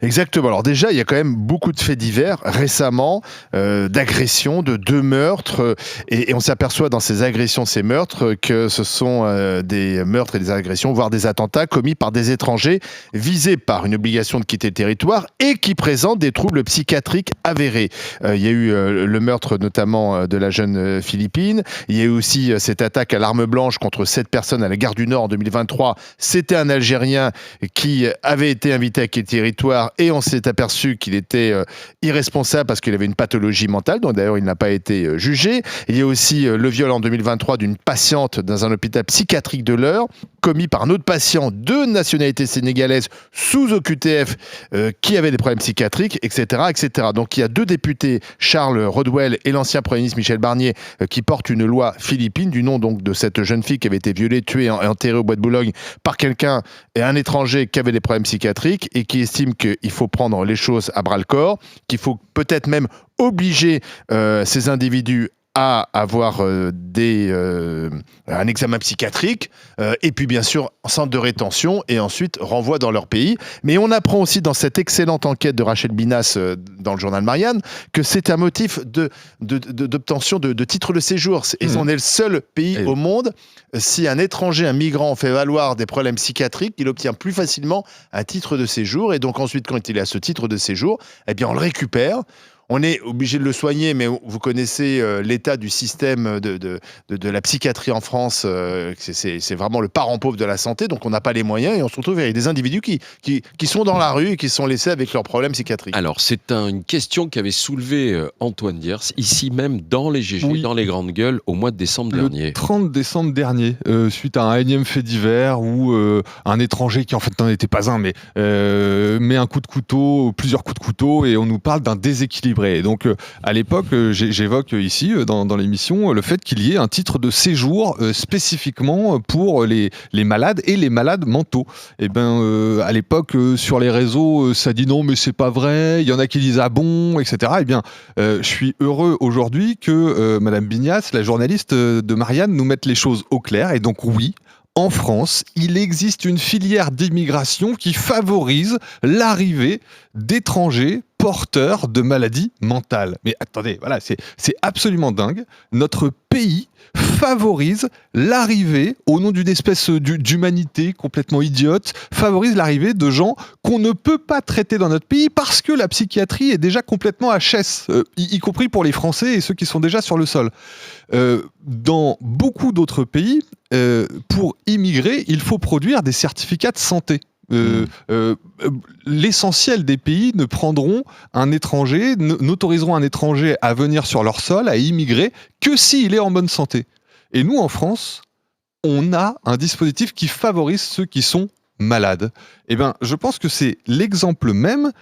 Exactement. Alors déjà, il y a quand même beaucoup de faits divers récemment, d'agressions, de 2 meurtres, et on s'aperçoit dans ces agressions, ces meurtres, que ce sont des meurtres et des agressions, voire des attentats commis par des étrangers visés par une obligation de quitter le territoire et qui présentent des troubles psychiatriques avérés. Il y a eu le meurtre notamment de la jeune Philippine. Il y a eu aussi cette attaque à l'arme blanche contre 7 personnes à la gare du Nord en 2023. C'était un Algérien qui avait été invité à quitter le territoire et on s'est aperçu qu'il était irresponsable parce qu'il avait une pathologie mentale, donc d'ailleurs il n'a pas été jugé. Il y a aussi le viol en 2023 d'une patiente dans un hôpital psychiatrique de l'Eure, commis par un autre patient de nationalité sénégalaise sous OQTF qui avait des problèmes psychiatriques, etc., etc. Donc il y a 2 députés, Charles Rodwell et l'ancien Premier ministre Michel Barnier, qui portent une loi philippine du nom donc de cette jeune fille qui avait été violée, tuée et enterrée au bois de Boulogne par quelqu'un et un étranger qui avait des problèmes psychiatriques et qui estime qu'il faut prendre les choses à bras-le-corps, qu'il faut peut-être même obliger ces individus à avoir un examen psychiatrique et puis bien sûr centre de rétention et ensuite renvoi dans leur pays. Mais on apprend aussi dans cette excellente enquête de Rachel Binas dans le journal Marianne que c'est un motif d'obtention de titre de séjour. Et on est le seul pays au monde, si un étranger, un migrant fait valoir des problèmes psychiatriques, il obtient plus facilement un titre de séjour et donc ensuite quand il a ce titre de séjour, eh bien on le récupère. On est obligé de le soigner, mais vous connaissez l'état du système de la psychiatrie en France. C'est vraiment le parent pauvre de la santé, donc on n'a pas les moyens et on se retrouve avec des individus qui sont dans la rue et qui sont laissés avec leurs problèmes psychiatriques. Alors, c'est une question qu'avait soulevée Antoine Diers, ici même dans les GG, dans les Grandes Gueules, au mois de décembre dernier. Le 30 décembre dernier, suite à un énième fait divers où un étranger, qui en fait n'en était pas un, mais met un coup de couteau, plusieurs coups de couteau, et on nous parle d'un déséquilibre. Et donc, à l'époque, j'évoque ici, dans l'émission, le fait qu'il y ait un titre de séjour spécifiquement pour les malades et les malades mentaux. Et à l'époque, sur les réseaux, ça dit non, mais c'est pas vrai. Il y en a qui disent ah bon, etc. Eh bien, je suis heureux aujourd'hui que Madame Binas, la journaliste de Marianne, nous mette les choses au clair. Et donc, oui, en France, il existe une filière d'immigration qui favorise l'arrivée d'étrangers porteurs de maladies mentales. Mais attendez, voilà, c'est absolument dingue. Notre pays favorise l'arrivée, au nom d'une espèce d'humanité complètement idiote, favorise l'arrivée de gens qu'on ne peut pas traiter dans notre pays parce que la psychiatrie est déjà complètement HS, y compris pour les Français et ceux qui sont déjà sur le sol. Dans beaucoup d'autres pays, pour immigrer, il faut produire des certificats de santé. L'essentiel des pays ne prendront un étranger, n'autoriseront un étranger à venir sur leur sol, à immigrer, que s'il est en bonne santé. Et nous, en France, on a un dispositif qui favorise ceux qui sont malades. Eh bien, je pense que c'est l'exemple même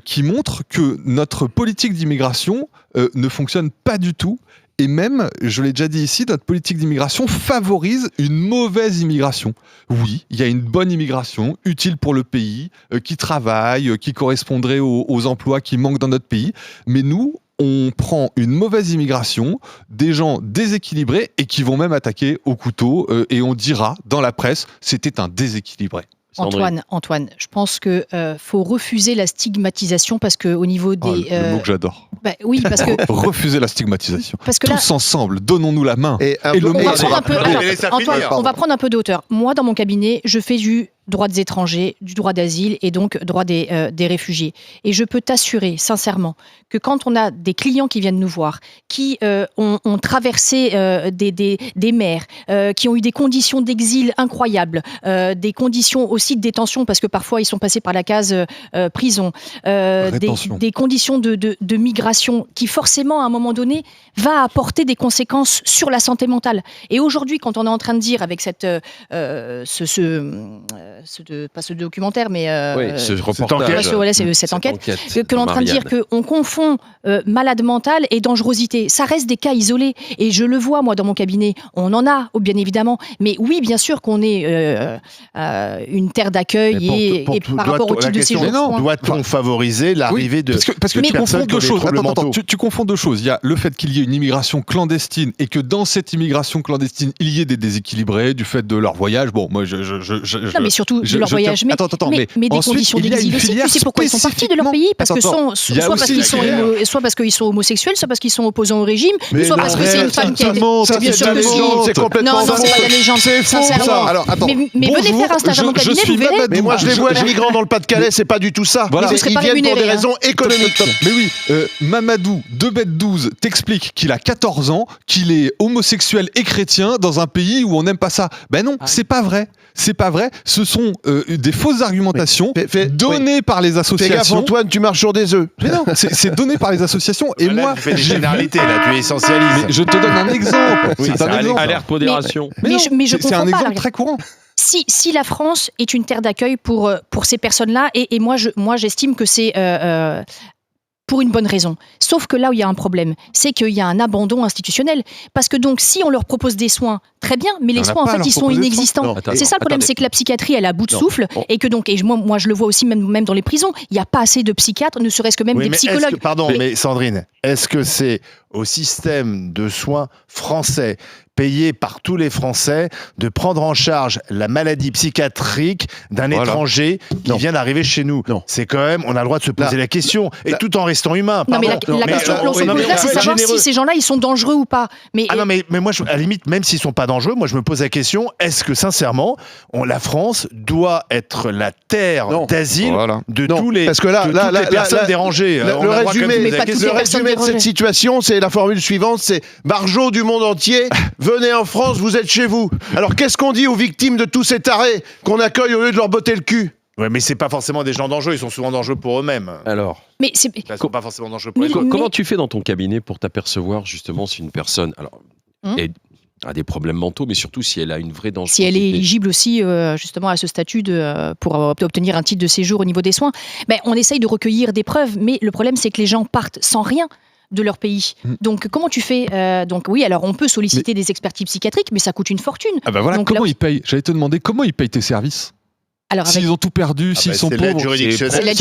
qui montre que notre politique d'immigration ne fonctionne pas du tout. Et même, je l'ai déjà dit ici, notre politique d'immigration favorise une mauvaise immigration. Oui, il y a une bonne immigration, utile pour le pays, qui travaille, qui correspondrait aux emplois qui manquent dans notre pays. Mais nous, on prend une mauvaise immigration, des gens déséquilibrés et qui vont même attaquer au couteau. Et on dira dans la presse, c'était un déséquilibré. Antoine, je pense que faut refuser la stigmatisation parce que au niveau des le mot que j'adore. Oui, parce que refuser la stigmatisation. Parce que tous ensemble, donnons-nous la main. On va prendre un peu de hauteur. Moi, dans mon cabinet, je fais du droit des étrangers, du droit d'asile et donc droit des réfugiés. Et je peux t'assurer sincèrement que quand on a des clients qui viennent nous voir, qui ont traversé des mers, qui ont eu des conditions d'exil incroyables, des conditions aussi de détention parce que parfois ils sont passés par la case prison, des conditions de migration qui forcément à un moment donné va apporter des conséquences sur la santé mentale. Et aujourd'hui, quand on est en train de dire avec cette pas ce documentaire, mais ce reportage, cette enquête, que l'on est en train de dire qu'on confond malade mental et dangerosité. Ça reste des cas isolés. Et je le vois, moi, dans mon cabinet. On en a, bien évidemment. Mais oui, bien sûr qu'on est une terre d'accueil et par rapport au type de séjour. Doit-on favoriser l'arrivée de parce que tu confonds deux choses. Attends, tu confonds deux choses. Il y a le fait qu'il y ait une immigration clandestine et que dans cette immigration clandestine, il y ait des déséquilibrés du fait de leur voyage. Bon, moi, non, mais surtout surtout de leur voyage, mais des ensuite, conditions d'exil aussi. Tu sais pourquoi ils sont partis de leur pays? Parce que soit parce qu'ils sont homosexuels, soit parce qu'ils sont opposants au régime, soit parce que c'est une femme qui a été... Bien sûr que si. C'est complètement non, c'est pas de la légende. C'est faux, sincèrement. ça. Alors, attends. Mais venez faire un stage dans mon cabinet, vous verrez. Mais moi, je les vois, les migrants dans le Pas-de-Calais, c'est pas du tout ça. Voilà. Ils viennent pour des raisons économiques. Mais oui, Mamadou, 2m12, t'explique qu'il a 14 ans, qu'il est homosexuel et chrétien dans un pays où on n'aime pas ça. Ben non, c'est pas vrai. C'est pas vrai. Ce sont des fausses argumentations données par les associations. Fais gaffe, Antoine, tu marches sur des œufs. Mais non, c'est donné par les associations. Et moi, tu fais des généralités, là, tu essentialises. Mais je te donne un exemple. C'est un exemple. Alerte modération. Mais je c'est un comprends pas. exemple très courant. Si la France est une terre d'accueil pour ces personnes-là, et moi j'estime que c'est pour une bonne raison. Sauf que là où il y a un problème, c'est qu'il y a un abandon institutionnel. Parce que donc, si on leur propose des soins, très bien, mais les soins, en fait, ils sont inexistants. C'est ça le problème, c'est que la psychiatrie, elle est à bout de souffle, et que donc, moi je le vois aussi même dans les prisons, il n'y a pas assez de psychiatres, ne serait-ce que même des psychologues. Mais Sandrine, est-ce que c'est au système de soins français payé par tous les Français de prendre en charge la maladie psychiatrique d'un étranger qui vient d'arriver chez nous? C'est quand même, on a le droit de se poser la question, et tout en restant humain. Non, mais la question que l'on se pose là, c'est savoir si ces gens-là, ils sont dangereux ou pas. Mais moi, à la limite, même s'ils sont pas dangereux, moi, je me pose la question, est-ce que, sincèrement, la France doit être la terre d'asile de tous les personnes dérangées? Le résumé de cette situation, c'est la formule suivante, c'est Barjot du monde entier, venez en France, vous êtes chez vous. Alors qu'est-ce qu'on dit aux victimes de tous ces tarés qu'on accueille au lieu de leur botter le cul? Ouais, mais c'est pas forcément des gens dangereux, ils sont souvent dangereux pour eux-mêmes. Alors, ils sont pas forcément dangereux pour eux-mêmes. Comment tu fais dans ton cabinet pour t'apercevoir justement si une personne a des problèmes mentaux, mais surtout si elle a une vraie dangerosité? Si elle est éligible aussi justement à ce statut pour obtenir un titre de séjour au niveau des soins, on essaye de recueillir des preuves, mais le problème c'est que les gens partent sans rien de leur pays. Donc comment tu fais? Donc oui, alors on peut solliciter des expertises psychiatriques, mais ça coûte une fortune. Ah bah voilà, donc, comment ils payent? J'allais te demander comment ils payent tes services. S'ils ont tout perdu, s'ils sont pauvres, c'est l'aide juridictionnelle. C'est l'aide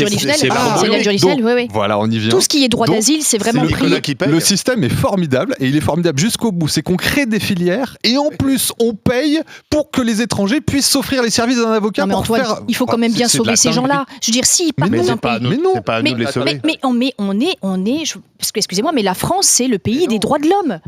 juridictionnelle, oui. Voilà, on y vient. Tout ce qui est droit d'asile, c'est vraiment pris. Le système est formidable, et il est formidable jusqu'au bout. C'est qu'on crée des filières, et en plus, on paye pour que les étrangers puissent s'offrir les services d'un avocat. Non, mais Antoine, il faut quand même bien sauver ces gens-là. Je veux dire, s'ils partent d'un pays... Mais non, c'est pas à nous de les sauver. Mais on est... Parce que, excusez-moi, mais la France, c'est le pays des droits de l'homme.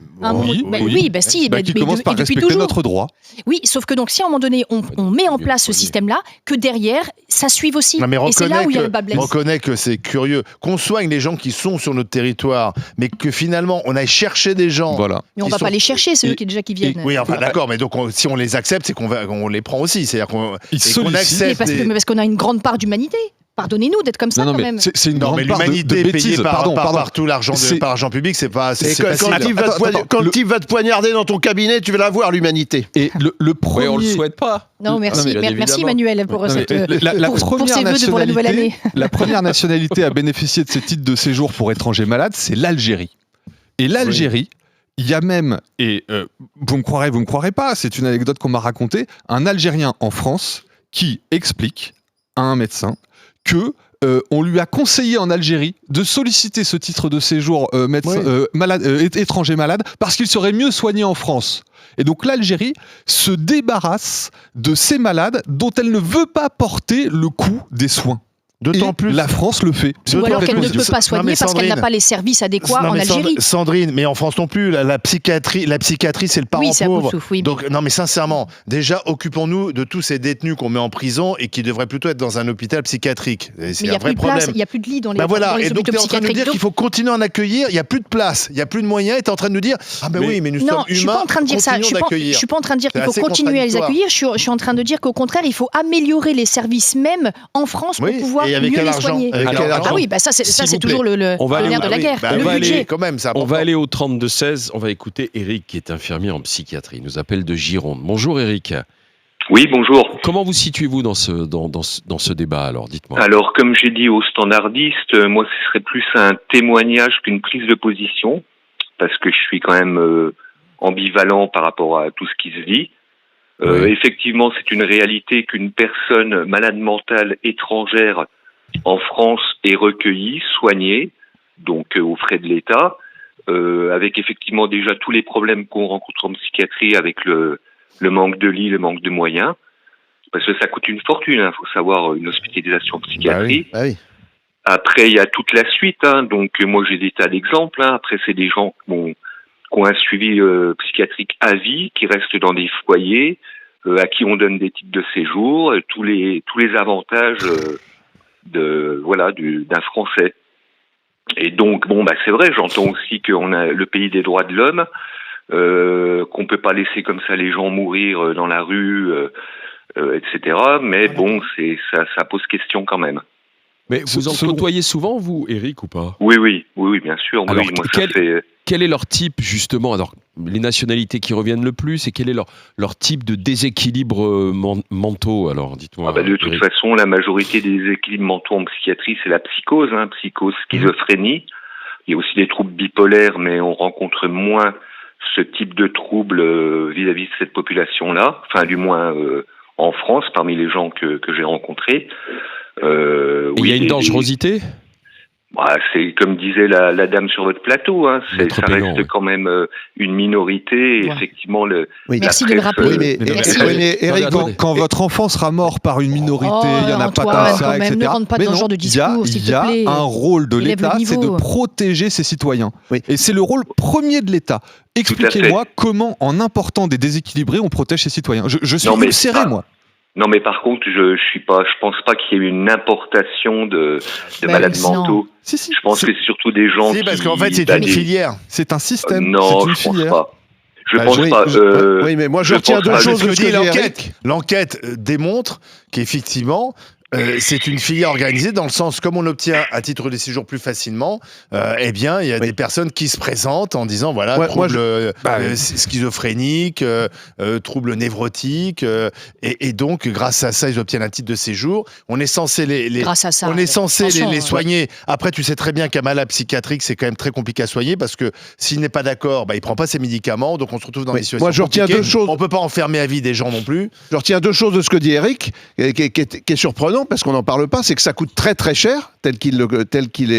Si. Qui commence par respecter notre droit. Oui, sauf que donc, si à un moment donné, on met en place ce système-là, que derrière, ça suive aussi. Et c'est là où il y a le bas blesse. Reconnais que c'est curieux qu'on soigne les gens qui sont sur notre territoire, mais que finalement on aille chercher des gens. Voilà. Mais on va pas les chercher, c'est eux qui déjà qui viennent. Oui, enfin d'accord, mais donc si on les accepte, c'est qu'on les prend aussi, c'est-à-dire qu'on accepte. Parce qu'on a une grande part d'humanité. Pardonnez-nous d'être comme ça quand même. C'est une grande part l'humanité de bêtises. Payée par tout l'argent public, c'est pas. Quand le type va te poignarder dans ton cabinet, tu vas la voir l'humanité. Et le premier. On le souhaite pas. Non, merci Manuel pour ces vœux pour la nouvelle année. La première nationalité à bénéficier de ces titres de séjour pour étrangers malades, c'est l'Algérie. Et l'Algérie, il y a même, et vous me croirez pas, c'est une anecdote qu'on m'a racontée, un Algérien en France qui explique à un médecin que on lui a conseillé en Algérie de solliciter ce titre de séjour étranger malade parce qu'il serait mieux soigné en France. Et donc l'Algérie se débarrasse de ces malades dont elle ne veut pas porter le coût des soins. D'autant plus, la France le fait. Ou alors qu'elle ne peut pas soigner parce qu'elle n'a pas les services adéquats en Algérie. Sandrine, mais en France non plus, la psychiatrie, c'est le parent pauvre. Donc non, mais sincèrement, déjà occupons-nous de tous ces détenus qu'on met en prison et qui devraient plutôt être dans un hôpital psychiatrique. C'est un vrai problème. Il n'y a plus de lits dans les hôpitaux psychiatriques. Et donc tu es en train de nous dire qu'il faut continuer à en accueillir. Il n'y a plus de place, il n'y a plus de moyens. Et tu es en train de nous dire mais nous sommes humains. Je suis pas en train de dire ça. Je suis pas en train de dire qu'il faut continuer à les accueillir. Je suis en train de dire qu'au contraire, il faut améliorer les services même en France pour pouvoir mieux les soigner. Ça c'est toujours le nerf de la guerre, le budget. On va aller au 32-16, on va écouter Eric qui est infirmier en psychiatrie, il nous appelle de Gironde. Bonjour Eric. Oui, bonjour. Comment vous situez-vous dans ce débat alors, dites-moi? Alors, comme j'ai dit aux standardistes, moi ce serait plus un témoignage qu'une prise de position, parce que je suis quand même ambivalent par rapport à tout ce qui se dit. Effectivement, c'est une réalité qu'une personne malade mentale étrangère en France est recueillie, soignée, donc aux frais de l'État, avec effectivement déjà tous les problèmes qu'on rencontre en psychiatrie avec le manque de lits, le manque de moyens. parce que ça coûte une fortune, hein, faut savoir, une hospitalisation en psychiatrie. Ah oui. Après, il y a toute la suite, hein, donc moi j'ai des tas d'exemples. Hein. Après, c'est des gens qui ont un suivi psychiatrique à vie, qui restent dans des foyers, à qui on donne des titres de séjour, tous les avantages d'un Français. Et donc, c'est vrai, j'entends aussi qu'on a le pays des droits de l'homme, qu'on peut pas laisser comme ça les gens mourir dans la rue, etc. Mais bon, ça pose question quand même. Mais vous en côtoyez souvent, vous, Eric, ou pas? Oui, bien sûr. Alors, oui, moi, ça fait... quel est leur type, justement? Alors, les nationalités qui reviennent le plus, et quel est leur type de déséquilibre mentaux? Alors, dites-moi. de toute façon, la majorité des déséquilibres mentaux en psychiatrie, c'est la psychose, psychose, schizophrénie. Il y a aussi des troubles bipolaires, mais on rencontre moins ce type de troubles vis-à-vis de cette population-là. Enfin, du moins en France, parmi les gens que j'ai rencontrés. Il y a une dangerosité? C'est comme disait la dame sur votre plateau, ça reste quand même une minorité. Et effectivement, merci de le rappeler. Mais Eric, quand votre enfant sera mort par une minorité, il n'y en a pas tant ça, etc. Ne rentre pas dans ce genre de discours, s'il te plaît. Il y a un rôle de l'État, c'est de protéger ses citoyens. Oui. Et c'est le rôle premier de l'État. Expliquez-moi comment, en important des déséquilibrés, on protège ses citoyens. Je suis ulcéré, moi. Non, mais par contre, je pense pas qu'il y ait une importation de malades mentaux. Si, je pense que c'est surtout des gens qui... parce qu'en fait, c'est une filière. C'est un système. Non, je pense pas. Je pense pas. Oui, mais moi, je retiens deux choses de ce que dit Eric. L'enquête démontre qu'effectivement... c'est une filière organisée dans le sens, comme on obtient à titre de séjour plus facilement, il y a des personnes qui se présentent en disant trouble schizophrénique, trouble névrotique, et donc grâce à ça ils obtiennent un titre de séjour. On est censé les soigner. Après, tu sais très bien qu'un malade psychiatrique c'est quand même très compliqué à soigner parce que s'il n'est pas d'accord, il prend pas ses médicaments, donc on se retrouve dans des situations compliquées. Retiens deux choses. On peut pas enfermer à vie des gens non plus. Je retiens deux choses de ce que dit Eric, qui est surprenant. Parce qu'on n'en parle pas, c'est que ça coûte très très cher, tel qu'il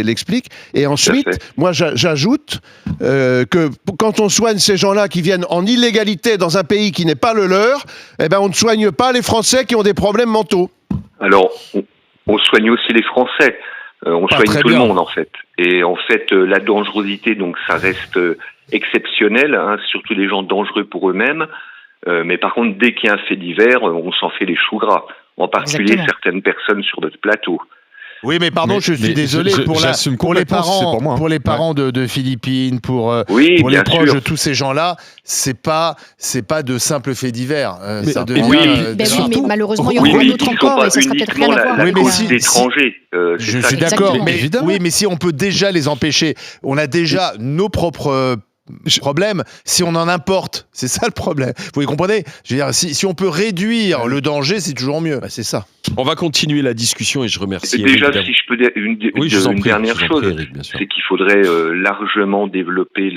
l'explique. Et ensuite, moi j'ajoute que quand on soigne ces gens-là qui viennent en illégalité dans un pays qui n'est pas le leur, on ne soigne pas les Français qui ont des problèmes mentaux. Alors, on soigne aussi les Français. On soigne tout le monde en fait. Et en fait, la dangerosité, donc ça reste exceptionnel, surtout les gens dangereux pour eux-mêmes. Mais par contre, dès qu'il y a un fait divers, on s'en fait les choux gras. En particulier certaines personnes sur notre plateau. Oui, mais pardon, je suis désolé pour les parents de Philippines, pour les proches de tous ces gens-là, c'est pas de simples faits divers. Mais malheureusement, il y aura d'autres encore, et ça sera peut-être rien à voir avec d'étrangers. Je suis d'accord, mais si on peut déjà les empêcher, on a déjà nos propres problème, si on en importe, c'est ça le problème. Vous comprenez? Je veux dire, si on peut réduire le danger, c'est toujours mieux. C'est ça. On va continuer la discussion et je remercie. Déjà, Eric, si je peux dire une dernière chose, c'est qu'il faudrait largement développer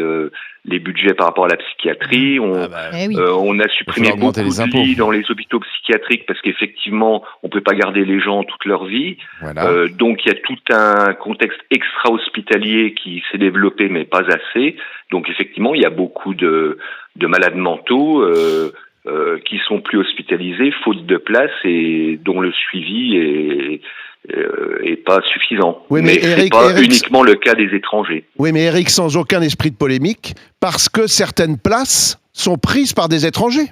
les budgets par rapport à la psychiatrie. On a supprimé beaucoup de lits dans les hôpitaux psychiatriques parce qu'effectivement, on peut pas garder les gens toute leur vie. Voilà. Donc, il y a tout un contexte extra-hospitalier qui s'est développé, mais pas assez. Donc, effectivement, il y a beaucoup de malades mentaux qui sont plus hospitalisés, faute de place, et dont le suivi est pas suffisant. Oui, mais c'est pas uniquement le cas des étrangers. Oui, mais Eric, sans aucun esprit de polémique, parce que certaines places sont prises par des étrangers.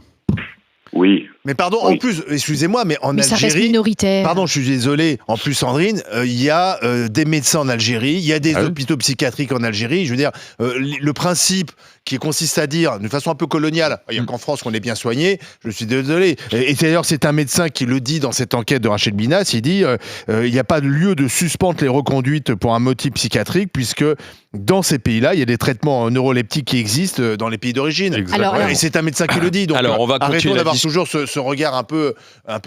Oui. Mais pardon, en plus, excusez-moi, mais en Algérie... ça reste minoritaire. Pardon, je suis désolé. En plus, Sandrine, il y a des médecins en Algérie, il y a des hôpitaux psychiatriques en Algérie. Je veux dire, le principe qui consiste à dire, d'une façon un peu coloniale, il n'y a qu'en France qu'on est bien soigné, je suis désolé. Et d'ailleurs, c'est un médecin qui le dit dans cette enquête de Rachel Binas, il dit il n'y a pas de lieu de suspendre les reconduites pour un motif psychiatrique, puisque dans ces pays-là, il y a des traitements neuroleptiques qui existent dans les pays d'origine. Et c'est un médecin qui le dit. Donc, on va arrêtons d'avoir toujours ce regard un peu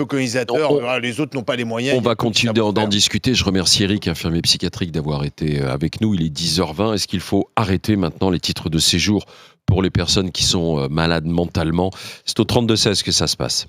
colonisateur. Les autres n'ont pas les moyens. On va continuer d'en discuter. Je remercie Eric, infirmier psychiatrique, d'avoir été avec nous. Il est 10h20. Est-ce qu'il faut arrêter maintenant les titres de séjour pour les personnes qui sont malades mentalement? C'est au 32-16 que ça se passe.